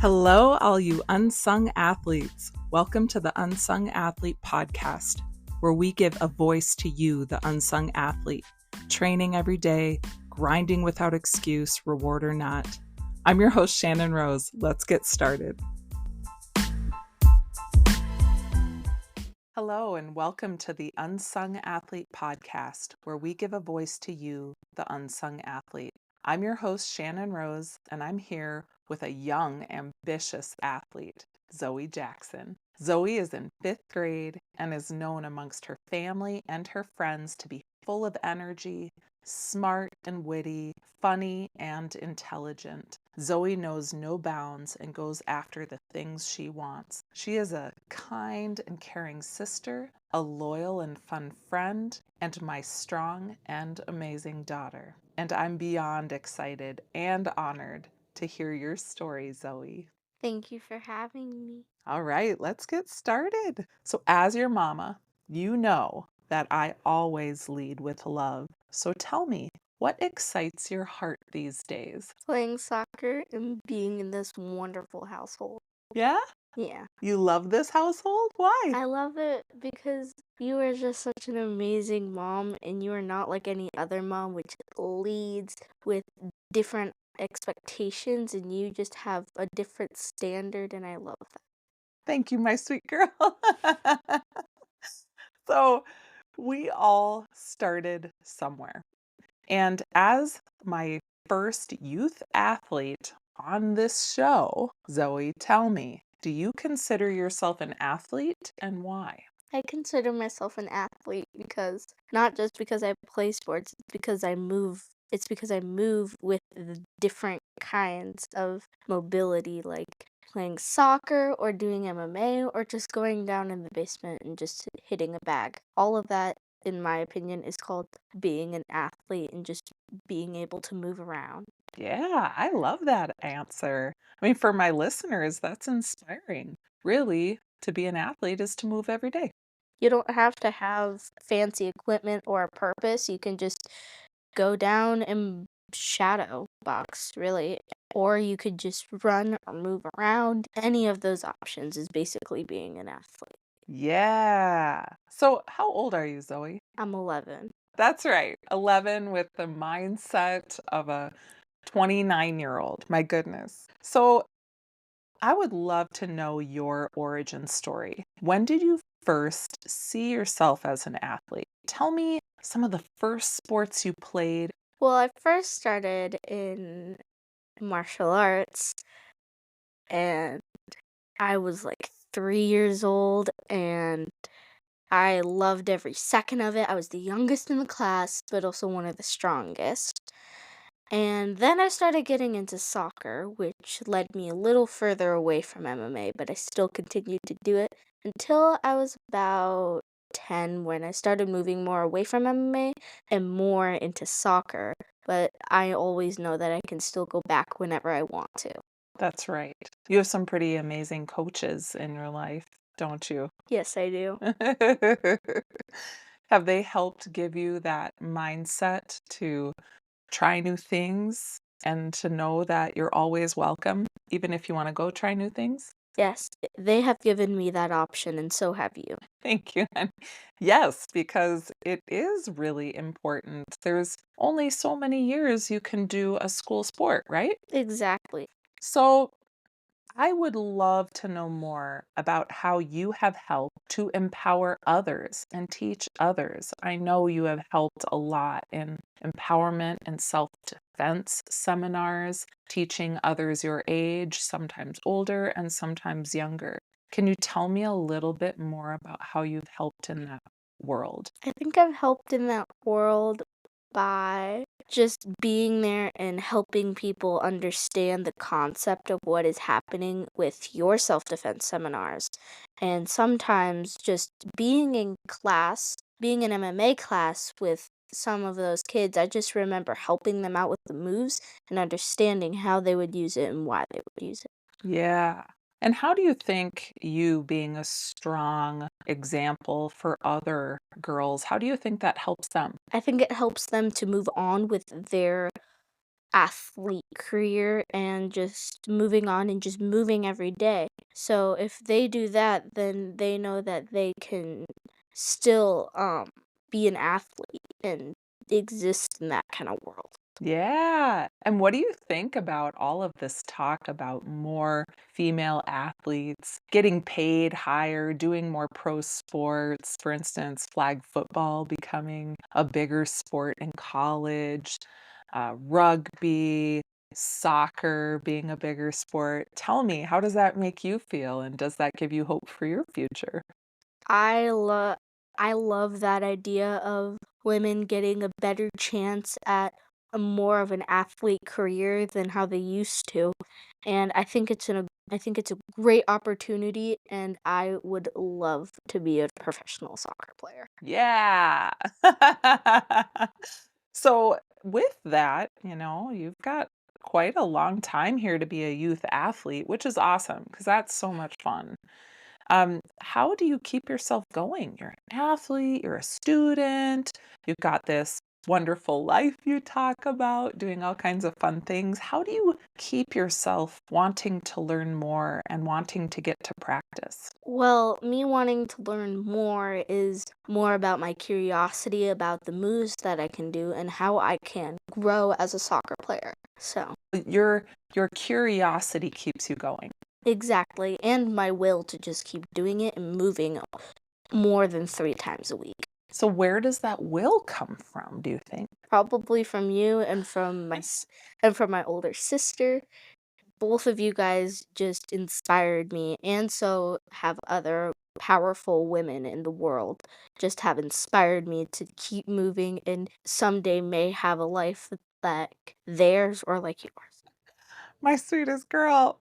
Hello, all you unsung athletes. Welcome to the Unsung Athlete Podcast, where we give a voice to you, the unsung athlete, training every day, grinding without excuse, reward or not. I'm your host, Shannon Rose. Let's get started. Hello, and welcome to the Unsung Athlete Podcast, where we give a voice to you, the unsung athlete. I'm your host, Shannon Rose, and I'm here with a young, ambitious athlete, Zoe Jackson. Zoe is in 5th grade and is known amongst her family and her friends to be full of energy, smart and witty, funny and intelligent. Zoe knows no bounds and goes after the things she wants. She is a kind and caring sister, a loyal and fun friend, and my strong and amazing daughter. And I'm beyond excited and honored to hear your story, Zoe. Thank you for having me. All right, let's get started. So, as your mama, you know that I always lead with love. So, tell me, what excites your heart these days? Playing soccer and being in this wonderful household. Yeah? Yeah. You love this household? Why? I love it because you are just such an amazing mom and you are not like any other mom, which leads with different expectations and you just have a different standard, and I love that. Thank you, my sweet girl. So, we all started somewhere. And as my first youth athlete on this show, Zoe, tell me, do you consider yourself an athlete and why? I consider myself an athlete because not just because I play sports, it's because I move with the different kinds of mobility, like playing soccer or doing MMA or just going down in the basement and just hitting a bag. All of that, in my opinion, is called being an athlete and just being able to move around. Yeah, I love that answer. I mean, for my listeners, that's inspiring. Really, to be an athlete is to move every day. You don't have to have fancy equipment or a purpose. You can just go down and shadow box, really. Or you could just run or move around. Any of those options is basically being an athlete. Yeah. So, how old are you, Zoe? I'm 11. That's right. 11 with the mindset of a 29-year-old. My goodness. So, I would love to know your origin story. When did you first see yourself as an athlete? Tell me some of the first sports you played. Well, I first started in martial arts and I was like 3 years old and I loved every second of it. I was the youngest in the class, but also one of the strongest. And then I started getting into soccer, which led me a little further away from MMA, but I still continued to do it until I was about 10 when I started moving more away from MMA and more into soccer. But I always know that I can still go back whenever I want to. That's right. You have some pretty amazing coaches in your life, don't you? Yes, I do. Have they helped give you that mindset to try new things and to know that you're always welcome, even if you want to go try new things? Yes, they have given me that option, and so have you. Thank you. And yes, because it is really important. There's only so many years you can do a school sport, right? Exactly. So I would love to know more about how you have helped to empower others and teach others. I know you have helped a lot in empowerment and self defense seminars, teaching others your age, sometimes older and sometimes younger. Can you tell me a little bit more about how you've helped in that world? I think I've helped in that world by just being there and helping people understand the concept of what is happening with your self defense seminars. And sometimes just being in class, being in MMA class with some of those kids, I just remember helping them out with the moves and understanding how they would use it and why they would use it. Yeah. And how do you think you being a strong example for other girls, how do you think that helps them? I think it helps them to move on with their athlete career and just moving on and just moving every day. So if they do that, then they know that they can still be an athlete and exist in that kind of world. Yeah. And what do you think about all of this talk about more female athletes getting paid higher, doing more pro sports? For instance, flag football becoming a bigger sport in college, rugby, soccer being a bigger sport. Tell me, how does that make you feel? And does that give you hope for your future? I love I love that idea of women getting a better chance at a more of an athlete career than how they used to. And I think it's a great opportunity and I would love to be a professional soccer player. Yeah. So, with that, you've got quite a long time here to be a youth athlete, which is awesome because that's so much fun. How do you keep yourself going? You're an athlete, you're a student, you've got this wonderful life you talk about, doing all kinds of fun things. How do you keep yourself wanting to learn more and wanting to get to practice? Well, me wanting to learn more is more about my curiosity about the moves that I can do and how I can grow as a soccer player. So, Your curiosity keeps you going. exactly, and my will to just keep doing it and moving more than 3 times a week. So where does that will come from, do you think? Probably from you and and from my older sister. Both of you guys just inspired me, and so have other powerful women in the world just have inspired me to keep moving and someday may have a life like theirs or like yours. My sweetest girl.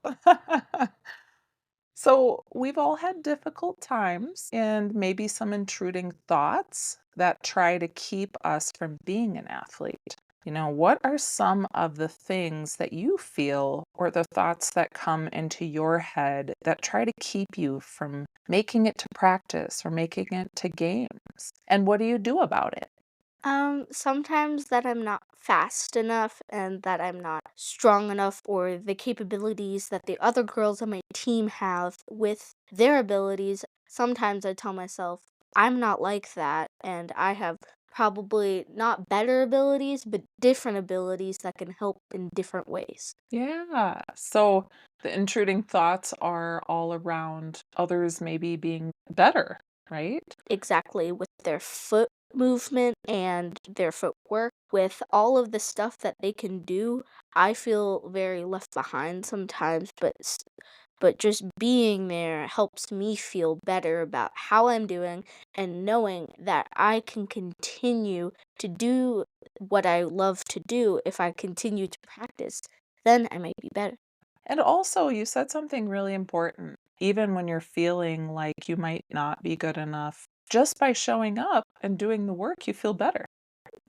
So, we've all had difficult times and maybe some intruding thoughts that try to keep us from being an athlete. What are some of the things that you feel or the thoughts that come into your head that try to keep you from making it to practice or making it to games? And what do you do about it? Sometimes that I'm not fast enough and that I'm not strong enough or the capabilities that the other girls on my team have with their abilities. Sometimes I tell myself I'm not like that and I have probably not better abilities, but different abilities that can help in different ways. Yeah. So the intruding thoughts are all around others maybe being better, right? Exactly, with their foot movement and their footwork, with all of the stuff that they can do, I feel very left behind sometimes, but just being there helps me feel better about how I'm doing and knowing that I can continue to do what I love to do if I continue to practice, then I might be better. And also, you said something really important. Even when you're feeling like you might not be good enough, just by showing up and doing the work, you feel better.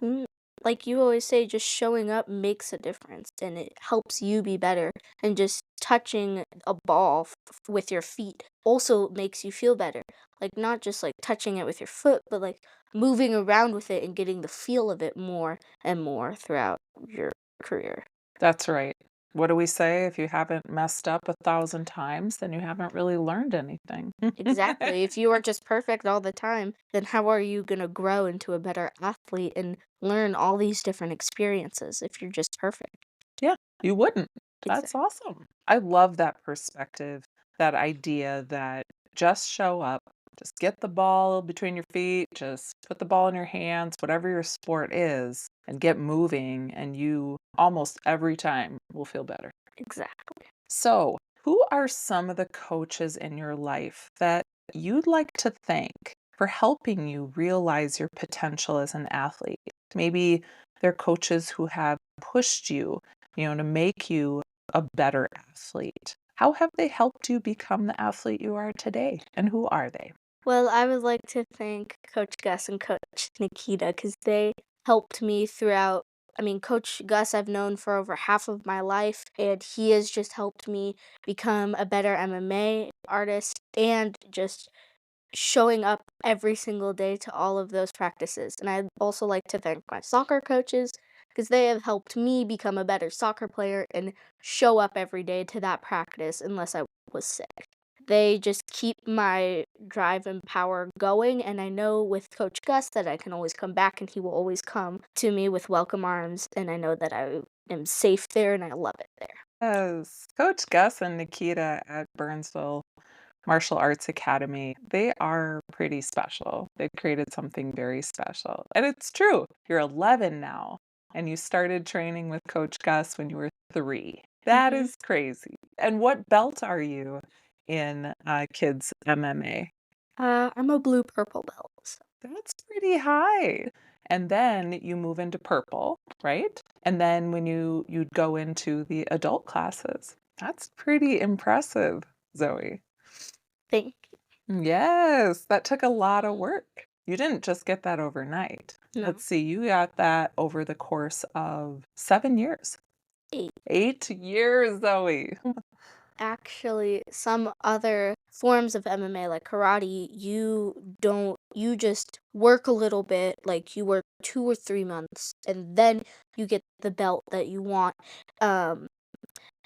Mm, like you always say, just showing up makes a difference and it helps you be better. And just touching a ball with your feet also makes you feel better. Like, not just like touching it with your foot, but like moving around with it and getting the feel of it more and more throughout your career. That's right. What do we say? If you haven't messed up 1,000 times, then you haven't really learned anything. Exactly. If you are just perfect all the time, then how are you going to grow into a better athlete and learn all these different experiences if you're just perfect? Yeah, you wouldn't. That's Exactly. awesome. I love that perspective, that idea that just show up, just get the ball between your feet, just put the ball in your hands, whatever your sport is, and get moving, and you almost every time will feel better. Exactly. So, who are some of the coaches in your life that you'd like to thank for helping you realize your potential as an athlete? Maybe they're coaches who have pushed you, to make you a better athlete. How have they helped you become the athlete you are today? And who are they? Well, I would like to thank Coach Gus and Coach Nikita because they helped me throughout. I mean, Coach Gus I've known for over half of my life, and he has just helped me become a better MMA artist and just showing up every single day to all of those practices. And I'd also like to thank my soccer coaches because they have helped me become a better soccer player and show up every day to that practice unless I was sick. They just keep my drive and power going, and I know with Coach Gus that I can always come back and he will always come to me with welcome arms, and I know that I am safe there and I love it there. Yes. Coach Gus and Nikita at Burnsville Martial Arts Academy, they are pretty special. They've created something very special. And it's true. You're 11 now, and you started training with Coach Gus when you were 3. That Mhm. is crazy. And what belt are you in kids MMA? I'm a blue purple belt. That's pretty high. And then you move into purple, right? And then when you'd go into the adult classes. That's pretty impressive, Zoe. Thank Yes, that took a lot of work. You didn't just get that overnight. you. No. Let's see, you got that over the course of 7 years. 8. 8 years, Zoe. Actually, some other forms of MMA like karate, you just work a little bit, like you work 2 or 3 months and then you get the belt that you want. Um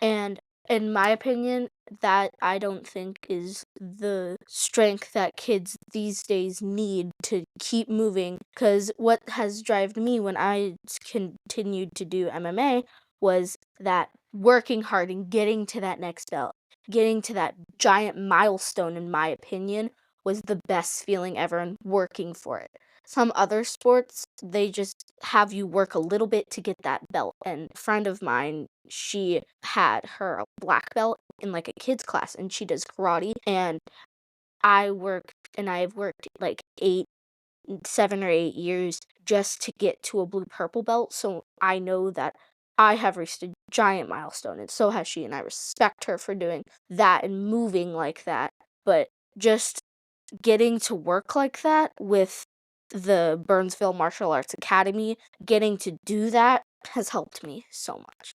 And in my opinion, that I don't think is the strength that kids these days need to keep moving. Because what has driven me when continued to do MMA was that working hard and getting to that next belt, getting to that giant milestone, in my opinion, was the best feeling ever and working for it. Some other sports, they just have you work a little bit to get that belt. And a friend of mine, she had her black belt in like a kids class and she does karate and I've worked like 7 or 8 years just to get to a blue purple belt. So I know that I have reached a giant milestone and so has she and I respect her for doing that and moving like that. But just getting to work like that with the Burnsville Martial Arts Academy, getting to do that has helped me so much.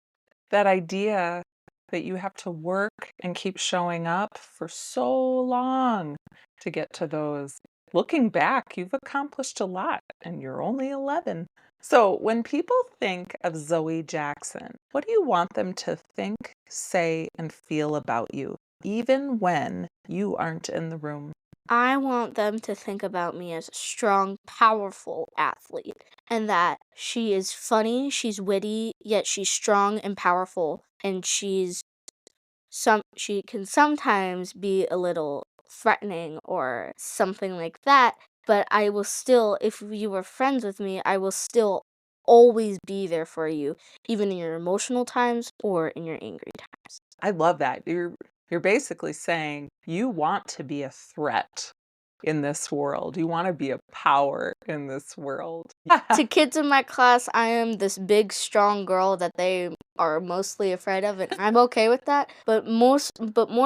That idea that you have to work and keep showing up for so long to get to those. Looking back, you've accomplished a lot and you're only 11. So, when people think of Zoe Jackson, what do you want them to think, say, and feel about you, even when you aren't in the room? I want them to think about me as a strong, powerful athlete and that she is funny, she's witty, yet she's strong and powerful and she can sometimes be a little threatening or something like that, but I will still if you were friends with me, I will still always be there for you, even in your emotional times or in your angry times. I love that. You're basically saying you want to be a threat in this world. You want to be a power in this world. To kids in my class, I am this big, strong girl that they are mostly afraid of, and I'm okay with that. But more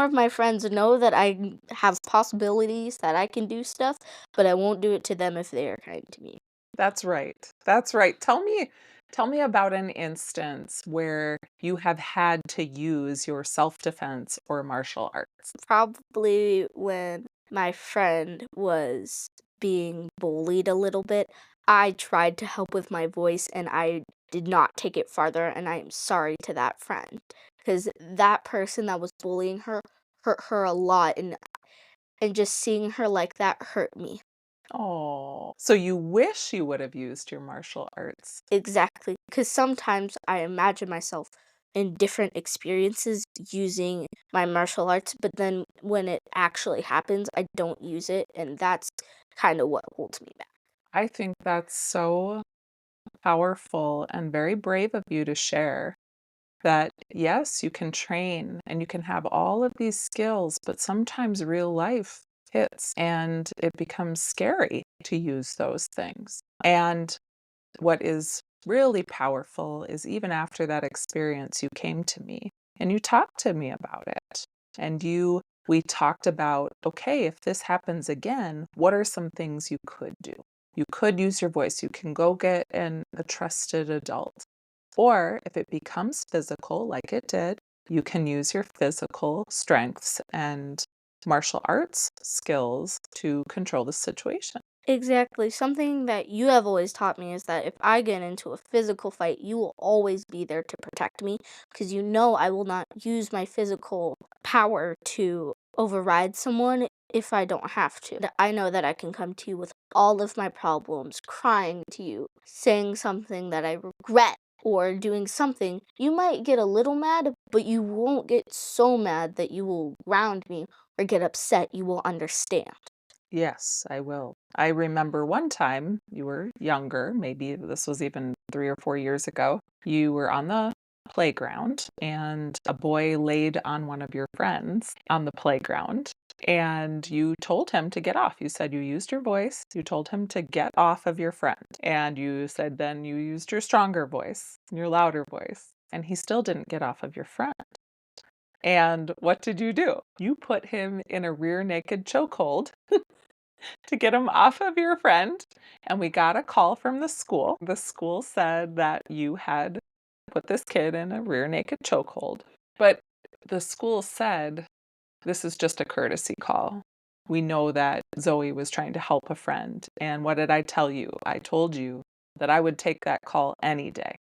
of my friends know that I have possibilities, that I can do stuff, but I won't do it to them if they are kind to me. That's right. That's right. Tell me about an instance where you have had to use your self-defense or martial arts. Probably when my friend was being bullied a little bit, I tried to help with my voice and I did not take it farther, and I am sorry to that friend because that person that was bullying her hurt her a lot, and just seeing her like that hurt me. Oh, so you wish you would have used your martial arts. Exactly, because sometimes I imagine myself in different experiences using my martial arts, but then when it actually happens, I don't use it, and that's kind of what holds me back. I think that's so powerful and very brave of you to share. That yes, you can train and you can have all of these skills, but sometimes real life hits and it becomes scary to use those things. And what is really powerful is even after that experience, you came to me and you talked to me about it. And we talked about, okay, if this happens again, what are some things you could do? You could use your voice. You can go get a trusted adult. Or if it becomes physical, like it did, you can use your physical strengths and martial arts skills to control the situation. Exactly. Something that you have always taught me is that if I get into a physical fight, you will always be there to protect me because you know I will not use my physical power to override someone if I don't have to. I know that I can come to you with all of my problems, crying to you, saying something that I regret, or doing something. You might get a little mad, but you won't get so mad that you will ground me or get upset. You will understand. Yes, I will. I remember one time you were younger, maybe this was even 3 or 4 years ago. You were on the playground and a boy laid on one of your friends on the playground. And you told him to get off. You said you used your voice. You told him to get off of your friend. And you said then you used your stronger voice, your louder voice. And he still didn't get off of your friend. And what did you do? You put him in a rear naked chokehold to get him off of your friend, and we got a call from the school. The school said that you had put this kid in a rear naked chokehold, but the school said, "This is just a courtesy call. We know that Zoe was trying to help a friend." And what did I tell you? I told you that I would take that call any day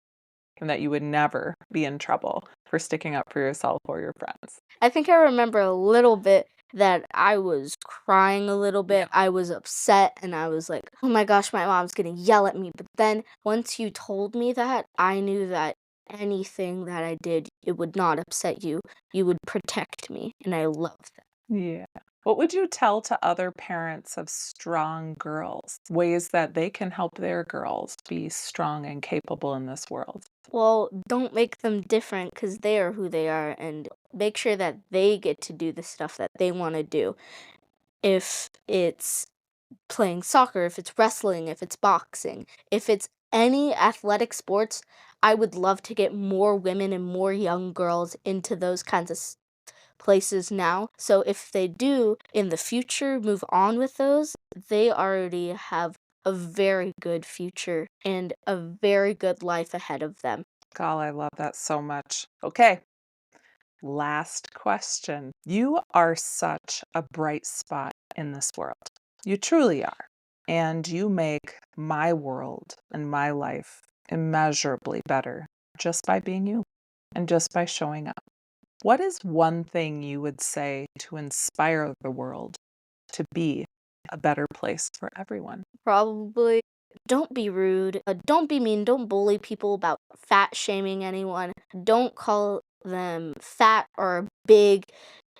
and that you would never be in trouble for sticking up for yourself or your friends. I think I remember a little bit that I was crying a little bit. I was upset and I was like, oh my gosh, my mom's gonna yell at me. But then once you told me that, I knew that anything that I did, it would not upset you. You would protect me. And I love that. Yeah. What would you tell to other parents of strong girls? Ways that they can help their girls be strong and capable in this world? Well, don't make them different because they are who they are, and make sure that they get to do the stuff that they want to do. If it's playing soccer, if it's wrestling, if it's boxing, if it's any athletic sports, I would love to get more women and more young girls into those kinds of places now. So if they do in the future move on with those, they already have a very good future and a very good life ahead of them. God, I love that so much. Okay, last question. You are such a bright spot in this world. You truly are. And you make my world and my life immeasurably better just by being you and just by showing up. What is one thing you would say to inspire the world to be a better place for everyone? Probably don't be rude, don't be mean, don't bully people about fat shaming anyone, don't call them fat or big.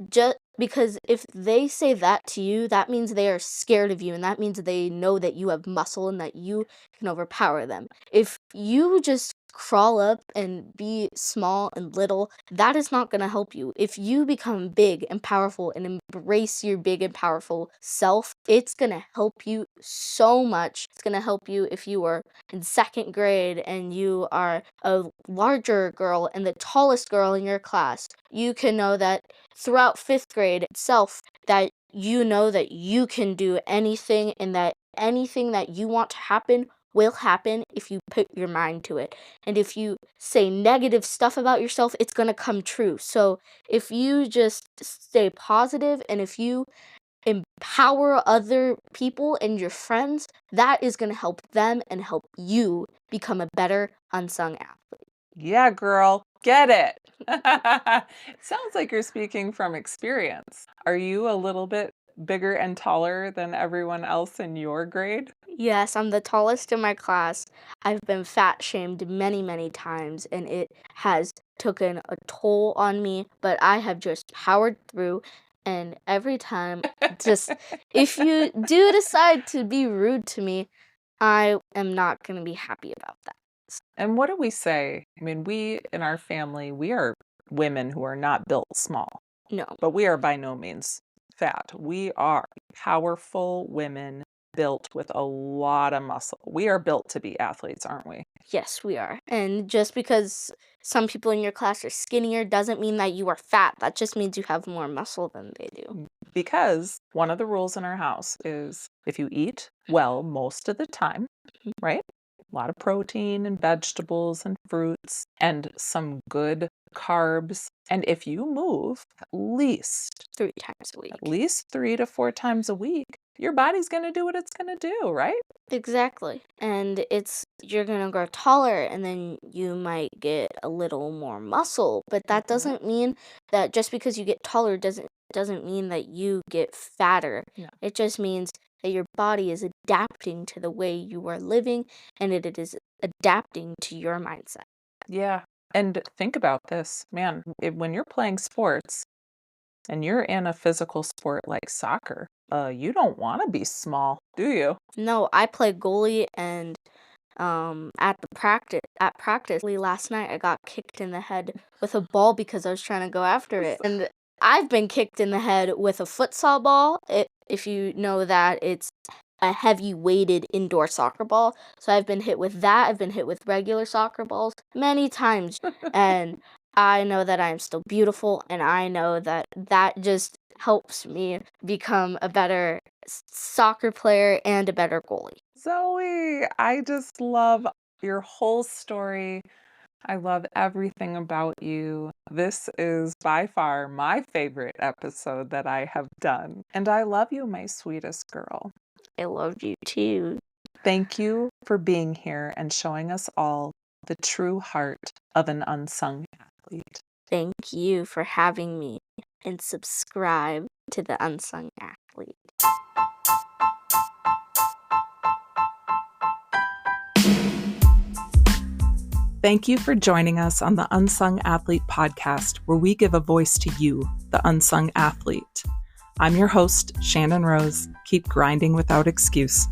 Just because if they say that to you, that means they are scared of you, and that means they know that you have muscle and that you can overpower them. If you just crawl up and be small and little, that is not going to help you. If you become big and powerful and embrace your big and powerful self, it's going to help you so much. It's going to help you if you are in second grade and you are a larger girl and the tallest girl in your class. You can know that throughout fifth grade itself that you know that you can do anything and that anything that you want to happen will happen if you put your mind to it. And if you say negative stuff about yourself, it's going to come true. So if you just stay positive and if you empower other people and your friends, that is going to help them and help you become a better unsung athlete. Yeah, girl, get it. It sounds like you're speaking from experience. Are you a little bit bigger and taller than everyone else in your grade? Yes, I'm the tallest in my class. I've been fat shamed many, many times, and it has taken a toll on me, but I have just powered through. And every time, just if you do decide to be rude to me, I am not going to be happy about that. And what do we say? I mean, we in our family, we are women who are not built small, No, but we are by no means fat. We are powerful women built with a lot of muscle. We are built to be athletes, aren't we? yes, we are. And just because some people in your class are skinnier doesn't mean that you are fat. That just means you have more muscle than they do. Because one of the rules in our house is if you eat well most of the time, Mhm. right? A lot of protein and vegetables and fruits and some good carbs. And if you move Three times a at week. least 3 to 4 times a week, your body's going to do what it's going to do, right? Exactly. And you're gonna grow taller and then you might get a little more muscle. But that doesn't mean that just because you get taller doesn't mean that you get fatter. No. It just means that your body is adapting to the way you are living and it is adapting to your mindset. Yeah. And think about this, man, when you're playing sports and you're in a physical sport like soccer, you don't want to be small, do you? No, I play goalie and at practice last night I got kicked in the head with a ball because I was trying to go after it. And I've been kicked in the head with a futsal ball. If you know that, it's a heavy weighted indoor soccer ball. So I've been hit with that. I've been hit with regular soccer balls many times. And I know that I am still beautiful, and I know that that just helps me become a better soccer player and a better goalie. Zoe, I just love your whole story. I love everything about you. This is by far my favorite episode that I have done. And I love you, my sweetest girl. I love you too. Thank you for being here and showing us all the true heart of an unsung athlete. Thank you for having me, and subscribe to the Unsung Athlete. Thank you for joining us on the Unsung Athlete podcast, where we give a voice to you, the unsung athlete. I'm your host, Shannon Rose. Keep grinding without excuse.